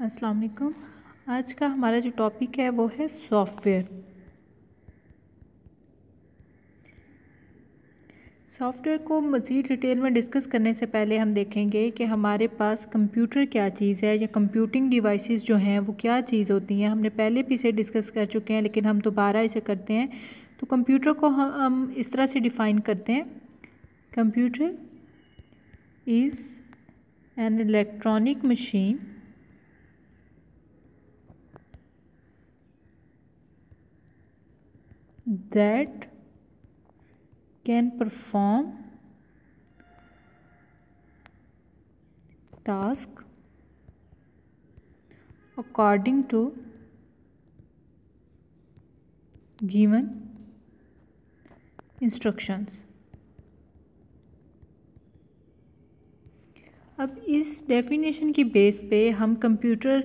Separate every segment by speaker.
Speaker 1: अस्सलाम वालेकुम। आज का हमारा जो टॉपिक है वो है सॉफ्टवेयर। सॉफ्टवेयर को मज़ीद डिटेल में डिस्कस करने से पहले हम देखेंगे कि हमारे पास कंप्यूटर क्या चीज़ है या कंप्यूटिंग डिवाइसेस जो हैं वो क्या चीज़ होती हैं। हमने पहले भी इसे डिस्कस कर चुके हैं लेकिन हम दोबारा इसे करते हैं। तो कंप्यूटर को हम इस तरह से डिफ़ाइन करते हैं। Computer is an electronic machine that can perform task according to given instructions। अब इस डेफिनेशन की बेस पे हम कंप्यूटर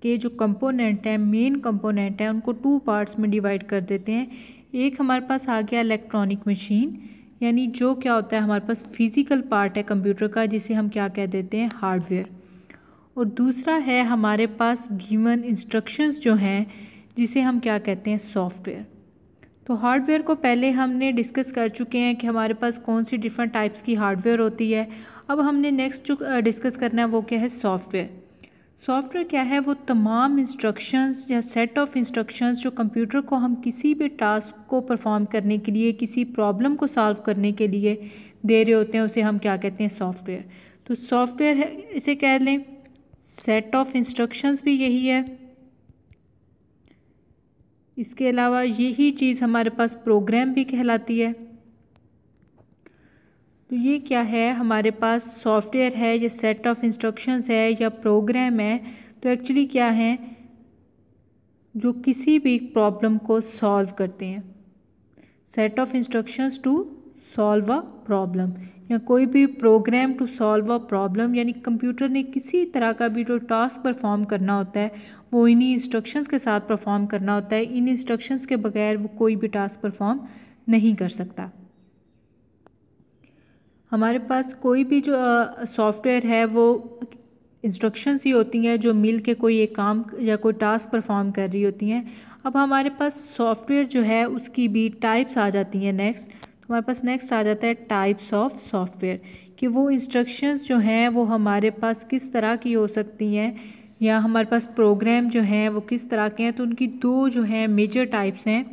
Speaker 1: के जो कंपोनेंट हैं, मेन कंपोनेंट हैं, उनको टू पार्ट्स में डिवाइड कर देते हैं। एक हमारे पास आ गया इलेक्ट्रॉनिक मशीन, यानी जो क्या होता है हमारे पास फिज़िकल पार्ट है कंप्यूटर का, जिसे हम क्या कह देते हैं, हार्डवेयर। और दूसरा है हमारे पास गिवन इंस्ट्रक्शंस जो हैं, जिसे हम क्या कहते हैं, सॉफ्टवेयर। तो हार्डवेयर को पहले हमने डिस्कस कर चुके हैं कि हमारे पास कौन सी डिफरेंट टाइप्स की हार्डवेयर होती है। अब हमने नेक्स्ट जो डिस्कस करना है वो क्या है, सॉफ्टवेयर। सॉफ्टवेयर क्या है, वो तमाम इंस्ट्रक्शंस या सेट ऑफ इंस्ट्रक्शंस जो कंप्यूटर को हम किसी भी टास्क को परफॉर्म करने के लिए, किसी प्रॉब्लम को सॉल्व करने के लिए दे रहे होते हैं, उसे हम क्या कहते हैं, सॉफ्टवेयर। तो सॉफ्टवेयर है, इसे कह लें सेट ऑफ इंस्ट्रक्शंस भी यही है। इसके अलावा यही चीज़ हमारे पास प्रोग्राम भी कहलाती है। तो ये क्या है, हमारे पास सॉफ्टवेयर है, ये सेट ऑफ इंस्ट्रक्शंस है या प्रोग्राम है। तो एक्चुअली क्या है, जो किसी भी प्रॉब्लम को सॉल्व करते हैं। Set of instructions to solve a problem या कोई भी program to solve a problem, यानी कंप्यूटर ने किसी तरह का भी जो टास्क परफॉर्म करना होता है वो इन्हीं इंस्ट्रक्शंस के साथ परफॉर्म करना होता है। इन इंस्ट्रक्शंस के बगैर वो कोई भी टास्क परफॉर्म नहीं कर सकता। हमारे पास कोई भी जो सॉफ्टवेयर है वो इंस्ट्रक्शंस ही होती हैं जो मिल के कोई एक काम या कोई टास्क परफॉर्म कर रही होती हैं। अब हमारे पास सॉफ्टवेयर जो है उसकी भी टाइप्स आ जाती हैं। नेक्स्ट तो हमारे पास नेक्स्ट आ जाता है टाइप्स ऑफ सॉफ्टवेयर, कि वो इंस्ट्रक्शंस जो हैं वो हमारे पास किस तरह की हो सकती हैं या हमारे पास प्रोग्राम जो हैं वो किस तरह के हैं। तो उनकी दो जो हैं मेजर टाइप्स हैं।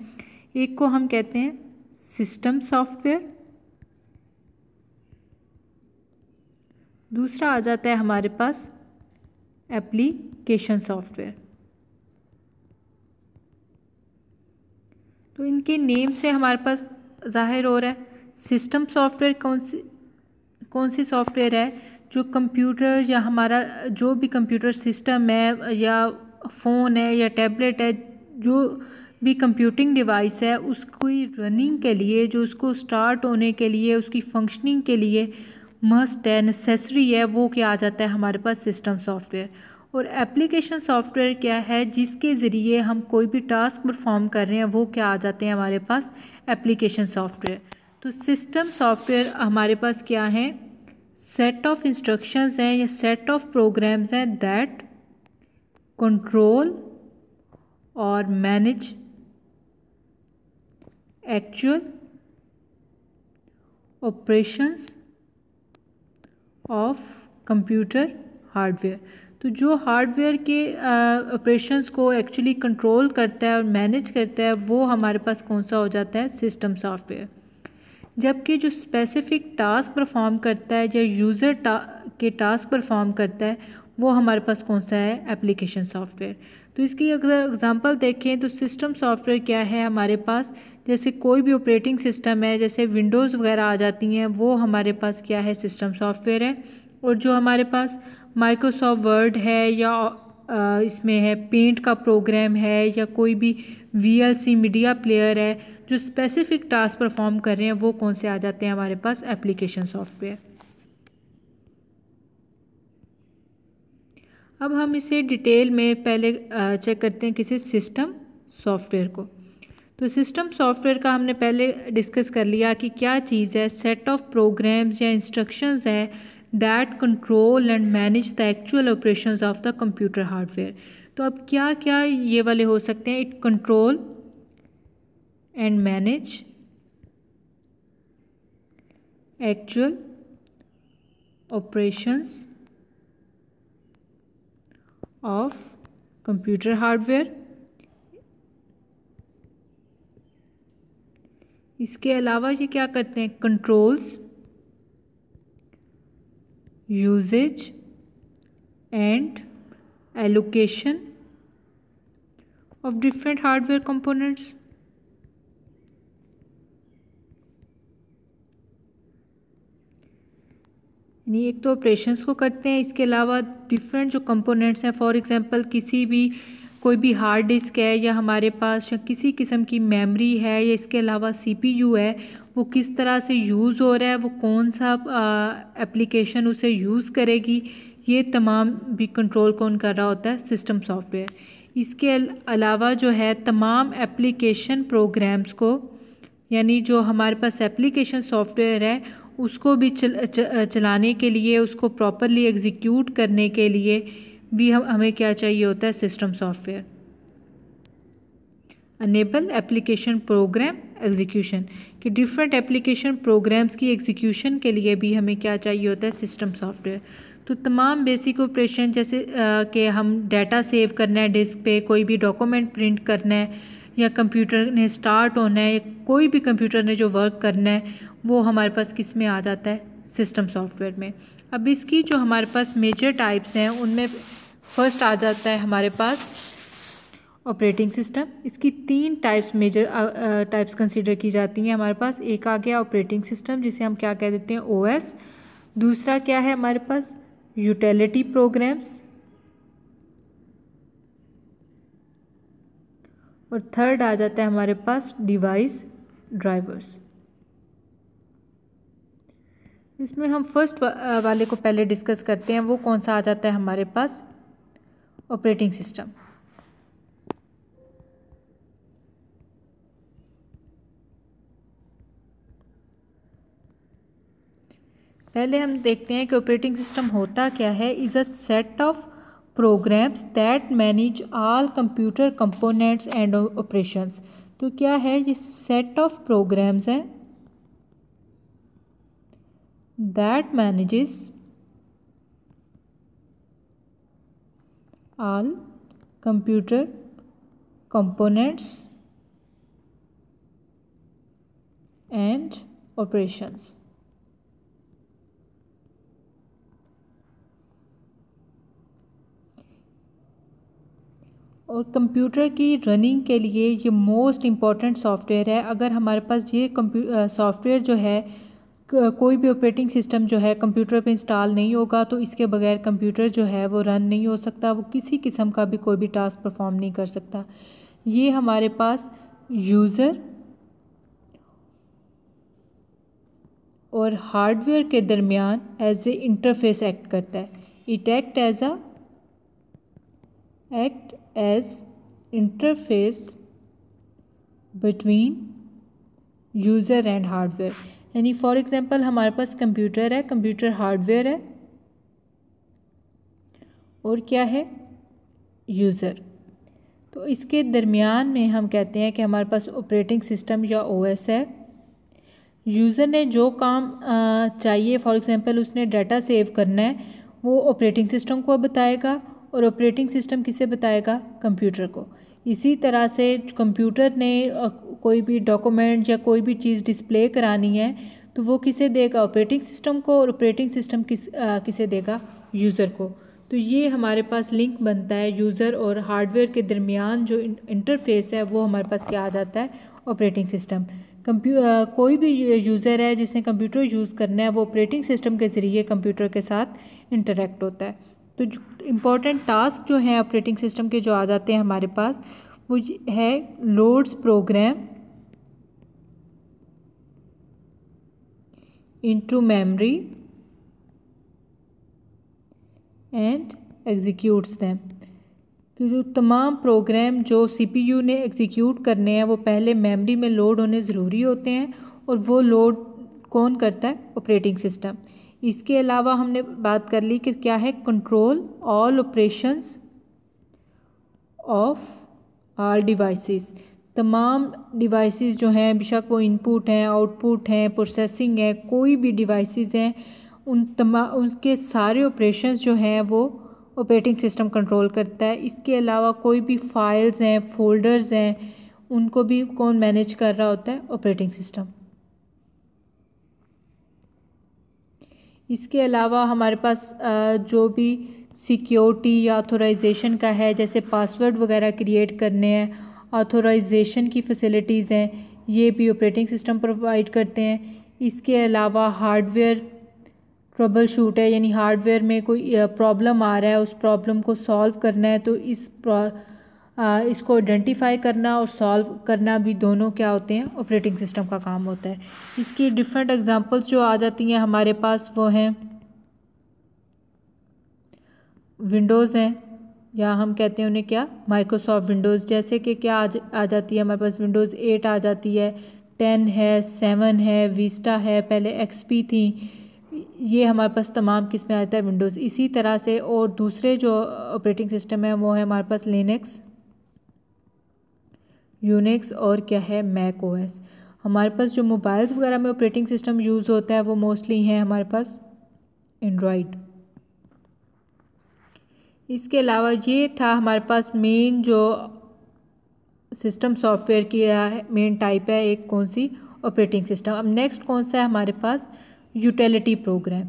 Speaker 1: एक को हम कहते हैं सिस्टम सॉफ्टवेयर, दूसरा आ जाता है हमारे पास एप्लीकेशन सॉफ्टवेयर। तो इनके नेम से हमारे पास जाहिर हो रहा है सिस्टम सॉफ्टवेयर कौन सी सॉफ्टवेयर है, जो कंप्यूटर या हमारा जो भी कंप्यूटर सिस्टम है या फ़ोन है या टैबलेट है, जो भी कंप्यूटिंग डिवाइस है, उसकी रनिंग के लिए, जो उसको स्टार्ट होने के लिए, उसकी फंक्शनिंग के लिए मस्ट है, नेसेसरी है, वो क्या आ जाता है हमारे पास सिस्टम सॉफ्टवेयर। और एप्लीकेशन सॉफ्टवेयर क्या है, जिसके ज़रिए हम कोई भी टास्क परफॉर्म कर रहे हैं, वो क्या आ जाते हैं हमारे पास एप्लीकेशन सॉफ्टवेयर। तो सिस्टम सॉफ्टवेयर हमारे पास क्या है, सेट ऑफ इंस्ट्रक्शंस हैं या सेट ऑफ प्रोग्राम्स हैं दैट कंट्रोल और manage actual operations of computer hardware. तो जो हार्डवेयर के ऑपरेशंस को एक्चुअली कंट्रोल करता है और मैनेज करता है, वो हमारे पास कौन सा हो जाता है, सिस्टम सॉफ्टवेयर। जबकि जो स्पेसिफिक टास्क परफॉर्म करता है या यूज़र के टास्क परफॉर्म करता है, वो हमारे पास कौन सा है, एप्लीकेशन सॉफ्टवेयर। तो इसकी अगर एग्जांपल देखें तो सिस्टम सॉफ्टवेयर क्या है हमारे पास, जैसे कोई भी ऑपरेटिंग सिस्टम है, जैसे विंडोज़ वगैरह आ जाती हैं, वो हमारे पास क्या है, सिस्टम सॉफ्टवेयर है। और जो हमारे पास माइक्रोसॉफ्ट वर्ड है या इसमें है पेंट का प्रोग्राम है या कोई भी VLC मीडिया प्लेयर है, जो स्पेसिफिक टास्क परफॉर्म कर रहे हैं, वो कौन से आ जाते हैं हमारे पास, एप्लीकेशन सॉफ्टवेयर। अब हम इसे डिटेल में पहले चेक करते हैं किसी सिस्टम सॉफ्टवेयर को। तो सिस्टम सॉफ्टवेयर का हमने पहले डिस्कस कर लिया कि क्या चीज़ है, सेट ऑफ प्रोग्राम्स या इंस्ट्रक्शंस हैं that control and manage the actual operations of the computer hardware. तो अब क्या क्या ये वाले हो सकते हैं? It control and manage actual operations of computer hardware. इसके अलावा ये क्या करते हैं? Controls uses and allocation of different hardware components. यानी एक तो ऑपरेशंस को करते हैं, इसके अलावा डिफरेंट जो कंपोनेंट्स हैं, फॉर एग्जांपल किसी भी कोई भी हार्ड डिस्क है या हमारे पास या किसी किस्म की मेमोरी है या इसके अलावा सीपीयू है, वो किस तरह से यूज़ हो रहा है, वो कौन सा एप्लीकेशन उसे यूज़ करेगी, ये तमाम भी कंट्रोल कौन कर रहा होता है? System software. इसके अलावा जो है तमाम एप्लीकेशन प्रोग्राम्स को, यानी जो हमारे पास एप्लीकेशन सॉफ्टवेयर है उसको भी चलाने के लिए, उसको प्रॉपरली एग्जीक्यूट करने के लिए भी हमें क्या चाहिए होता है? System software. Enable application program execution, कि डिफरेंट एप्लीकेशन प्रोग्राम्स की एग्जीक्यूशन के लिए भी हमें क्या चाहिए होता है? System software. तो तमाम बेसिक ऑपरेशन जैसे कि हम डाटा सेव करना है डिस्क पे, कोई भी डॉक्यूमेंट प्रिंट करना है, या कंप्यूटर ने स्टार्ट होना है, या कोई भी कंप्यूटर ने जो वर्क करना है, वो हमारे पास किस में आ जाता है? सिस्टम सॉफ्टवेयर में। अब इसकी जो हमारे पास मेजर टाइप्स हैं उनमें फर्स्ट आ जाता है हमारे पास ऑपरेटिंग सिस्टम। इसकी 3 टाइप्स मेजर टाइप्स कंसीडर की जाती हैं हमारे पास। एक आ गया ऑपरेटिंग सिस्टम, जिसे हम क्या कह देते हैं? ओएस। दूसरा क्या है हमारे पास? Utility programs. और थर्ड आ जाता है हमारे पास डिवाइस ड्राइवर्स। इसमें हम फर्स्ट वाले को पहले डिस्कस करते हैं। वो कौन सा आ जाता है हमारे पास? Operating system. पहले हम देखते हैं कि ऑपरेटिंग सिस्टम होता क्या है। Is a set of programmes that manage all computer components and operations. तो क्या है ये? सेट ऑफ प्रोग्राम्स हैं that manages all computer components and operations। और कंप्यूटर की रनिंग के लिए ये मोस्ट इम्पॉर्टेंट सॉफ्टवेयर है। अगर हमारे पास ये सॉफ्टवेयर जो है, कोई भी ऑपरेटिंग सिस्टम जो है कंप्यूटर पे इंस्टॉल नहीं होगा तो इसके बगैर कंप्यूटर जो है वो रन नहीं हो सकता, वो किसी किस्म का भी कोई भी टास्क परफॉर्म नहीं कर सकता। ये हमारे पास यूज़र और हार्डवेयर के दरमियान एज ए इंटरफेस एक्ट करता है। It act as interface between user and hardware. यानी फॉर एग्जांपल हमारे पास कंप्यूटर है, कंप्यूटर हार्डवेयर है, और क्या है? यूज़र। तो इसके दरमियान में हम कहते हैं कि हमारे पास ऑपरेटिंग सिस्टम या ओएस है। यूज़र ने जो काम चाहिए, फॉर एग्जांपल उसने डाटा सेव करना है, वो ऑपरेटिंग सिस्टम को बताएगा, और ऑपरेटिंग सिस्टम किसे बताएगा? कंप्यूटर को। इसी तरह से कंप्यूटर ने कोई भी डॉक्यूमेंट या कोई भी चीज़ डिस्प्ले करानी है तो वो किसे देगा? ऑपरेटिंग सिस्टम को, और ऑपरेटिंग सिस्टम किसे देगा? यूज़र को। तो ये हमारे पास लिंक बनता है यूज़र और हार्डवेयर के दरमियान। जो इंटरफेस है वो हमारे पास क्या आ जाता है? Operating system. कोई भी यूज़र है जिसने कंप्यूटर यूज़ करना है, वो ऑपरेटिंग सिस्टम के ज़रिए कंप्यूटर के साथ इंटरेक्ट होता है। तो इम्पॉर्टेंट टास्क जो हैं ऑपरेटिंग सिस्टम के जो आ जाते हैं हमारे पास, वो है loads programme into memory and executes them. कि जो तमाम प्रोग्राम जो सीपीयू ने एग्जीक्यूट करने हैं वो पहले मेमोरी में लोड होने ज़रूरी होते हैं, और वो लोड कौन करता है? Operating system. इसके अलावा हमने बात कर ली कि क्या है, control all operations of all devices. तमाम डिवाइसेस जो हैं, बेशक वो इनपुट हैं, आउटपुट हैं, प्रोसेसिंग है, कोई भी डिवाइसेस हैं, उनके सारे ऑपरेशंस जो हैं वो ऑपरेटिंग सिस्टम कंट्रोल करता है। इसके अलावा कोई भी फाइल्स हैं, फोल्डर्स हैं, उनको भी कौन मैनेज कर रहा होता है, ऑपरेटिंग सिस्टम। इसके अलावा हमारे पास जो भी सिक्योरिटी या ऑथोराइजेशन का है, जैसे पासवर्ड वगैरह क्रिएट करने हैं, ऑथोराइजेशन की फैसिलिटीज़ हैं, ये भी ऑपरेटिंग सिस्टम प्रोवाइड करते हैं। इसके अलावा हार्डवेयर ट्रबल शूट है, यानी हार्डवेयर में कोई प्रॉब्लम आ रहा है, उस प्रॉब्लम को सॉल्व करना है, तो इसको आइडेंटिफाई करना और सॉल्व करना भी दोनों क्या होते हैं, ऑपरेटिंग सिस्टम का काम होता है। इसकी डिफरेंट एग्जांपल्स जो आ जाती हैं हमारे पास वो हैं विंडोज़ हैं, या हम कहते हैं उन्हें क्या, माइक्रोसॉफ्ट विंडोज़। जैसे कि क्या आ जाती है हमारे पास, विंडोज़ 8 आ जाती है, 10 है, 7 है, विस्टा है, पहले XP थी, ये हमारे पास तमाम किस्में आता है विंडोज़। इसी तरह से और दूसरे जो ऑपरेटिंग सिस्टम है वो है हमारे पास लिनक्स, यूनिक्स और क्या है, मैक OS। हमारे पास जो मोबाइल्स वगैरह में ऑपरेटिंग सिस्टम यूज़ होता है वो मोस्टली हैं हमारे पास एंड्रॉयड। इसके अलावा ये था हमारे पास मेन जो सिस्टम सॉफ्टवेयर की मेन टाइप है, एक कौन सी, ऑपरेटिंग सिस्टम। अब नेक्स्ट कौन सा है हमारे पास, यूटिलिटी प्रोग्राम।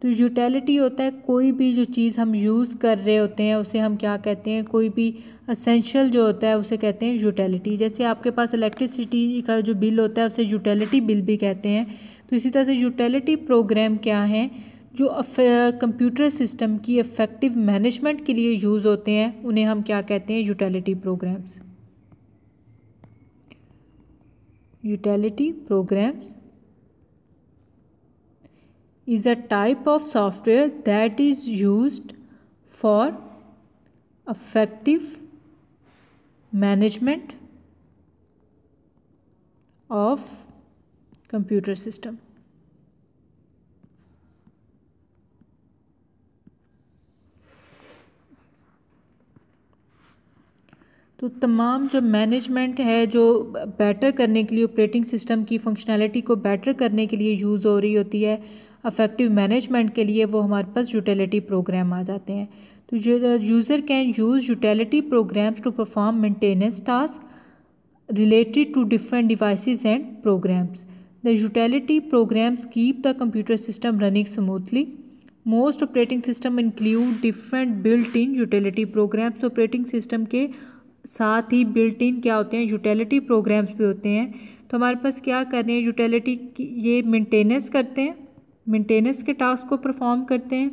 Speaker 1: तो यूटिलिटी होता है कोई भी जो चीज़ हम यूज़ कर रहे होते हैं उसे हम क्या कहते हैं, कोई भी असेंशियल जो होता है उसे कहते हैं यूटिलिटी। जैसे आपके पास इलेक्ट्रिसिटी का जो बिल होता है उसे यूटिलिटी बिल भी कहते हैं। तो इसी तरह से यूटिलिटी प्रोग्राम क्या हैं, जो कंप्यूटर सिस्टम की इफ़ेक्टिव मैनेजमेंट के लिए यूज़ होते हैं, उन्हें हम क्या कहते हैं, utility programmes. Utility programmes is a type of software that is used for effective management of computer system। तो तमाम जो मैनेजमेंट है जो बेटर करने के लिए, ऑपरेटिंग सिस्टम की फंक्शनैलिटी को बेटर करने के लिए यूज़ हो रही होती है, अफेक्टिव मैनेजमेंट के लिए, वो हमारे पास यूटिलिटी प्रोग्राम आ जाते हैं। तो user can use utility programs to perform maintenance task related to different devices and programs. The utility programs keep the computer system running smoothly. Most operating system include different built in utility programs. तो operating system के साथ ही built in क्या होते हैं, utility programmes भी होते हैं। तो हमारे पास क्या कर रहे हैं, यूटिलिटी की ये मेंटेनेंस करते हैं, मेंटेनेंस के टास्क को परफॉर्म करते हैं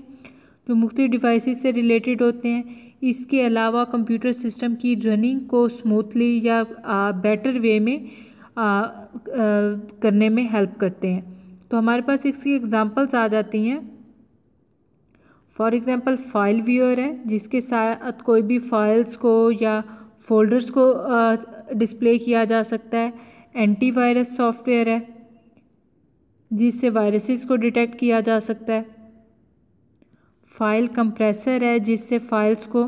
Speaker 1: जो मुख्तलिफ डिवाइसेस से रिलेटेड होते हैं। इसके अलावा कंप्यूटर सिस्टम की रनिंग को स्मूथली या बेटर वे में करने में हेल्प करते हैं। तो हमारे पास इसकी एग्जांपल्स आ जाती हैं। फॉर एग्ज़ाम्पल फाइल व्यूअर है, जिसके साथ कोई भी फाइल्स को या फोल्डर्स को डिस्प्ले किया जा सकता है। एंटीवायरस सॉफ्टवेयर है, जिससे वायरसेस को डिटेक्ट किया जा सकता है। फाइल कंप्रेसर है, जिससे फाइल्स को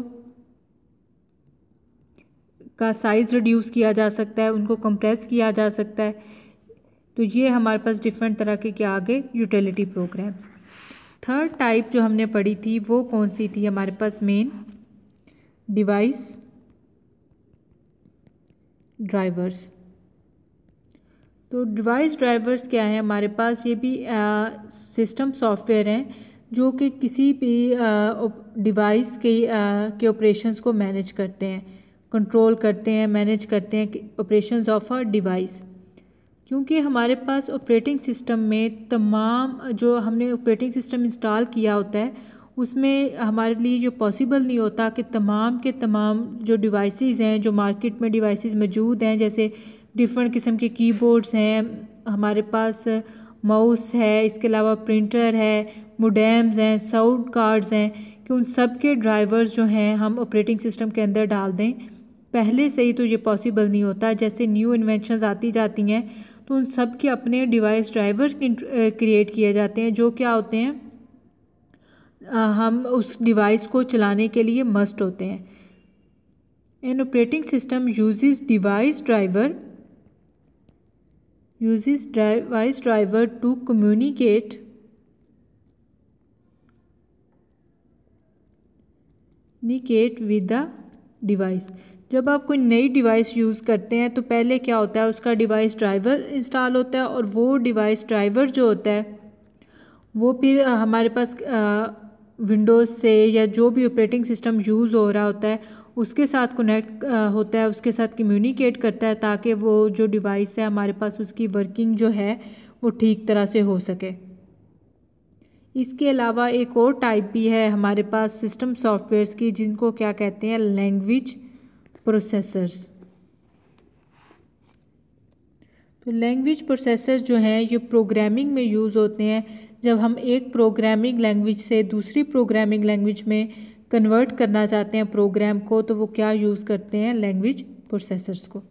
Speaker 1: का साइज़ रिड्यूस किया जा सकता है, उनको कंप्रेस किया जा सकता है। तो ये हमारे पास डिफरेंट तरह के क्या आगे, यूटिलिटी प्रोग्राम्स। थर्ड टाइप जो हमने पढ़ी थी वो कौन सी थी हमारे पास, मेन डिवाइस ड्राइवर्स। तो डिवाइस ड्राइवर्स क्या है हमारे पास, ये भी सिस्टम सॉफ्टवेयर हैं जो कि किसी भी डिवाइस के ऑपरेशंस को मैनेज करते हैं, कंट्रोल करते हैं, मैनेज करते हैं ऑपरेशंस ऑफ अ डिवाइस। क्योंकि हमारे पास ऑपरेटिंग सिस्टम में तमाम जो हमने ऑपरेटिंग सिस्टम इंस्टॉल किया होता है उसमें हमारे लिए जो पॉसिबल नहीं होता कि तमाम के तमाम जो डिवाइसेस हैं, जो मार्केट में डिवाइसेस मौजूद हैं, जैसे डिफरेंट किस्म के कीबोर्ड्स हैं, हमारे पास माउस है, इसके अलावा प्रिंटर है, मोडेम्स हैं, साउंड कार्ड्स हैं, कि उन सब के ड्राइवर्स जो हैं हम ऑपरेटिंग सिस्टम के अंदर डाल दें। पहले से ही तो ये पॉसिबल नहीं होता। जैसे न्यू इन्वेंशंस आती जाती हैं तो उन सब के अपने डिवाइस ड्राइवर्स क्रिएट किए जाते हैं, जो क्या होते हैं, हम उस डिवाइस को चलाने के लिए मस्ट होते हैं। An operating system uses device driver to communicate with the device. जब आप कोई नई डिवाइस यूज़ करते हैं तो पहले क्या होता है, उसका डिवाइस ड्राइवर इंस्टॉल होता है और वो डिवाइस ड्राइवर जो होता है वो फिर हमारे पास विंडोज़ से या जो भी ऑपरेटिंग सिस्टम यूज़ हो रहा होता है उसके साथ कनेक्ट होता है, उसके साथ कम्युनिकेट करता है ताकि वो जो डिवाइस है हमारे पास उसकी वर्किंग जो है वो ठीक तरह से हो सके। इसके अलावा एक और टाइप भी है हमारे पास सिस्टम सॉफ्टवेयर्स की, जिनको क्या कहते हैं, लैंग्वेज प्रोसेसर्स। तो लैंग्वेज प्रोसेसर्स जो हैं ये प्रोग्रामिंग में यूज़ होते हैं। जब हम एक प्रोग्रामिंग लैंग्वेज से दूसरी प्रोग्रामिंग लैंग्वेज में कन्वर्ट करना चाहते हैं प्रोग्राम को, तो वो क्या यूज़ करते हैं, लैंग्वेज प्रोसेसर्स को।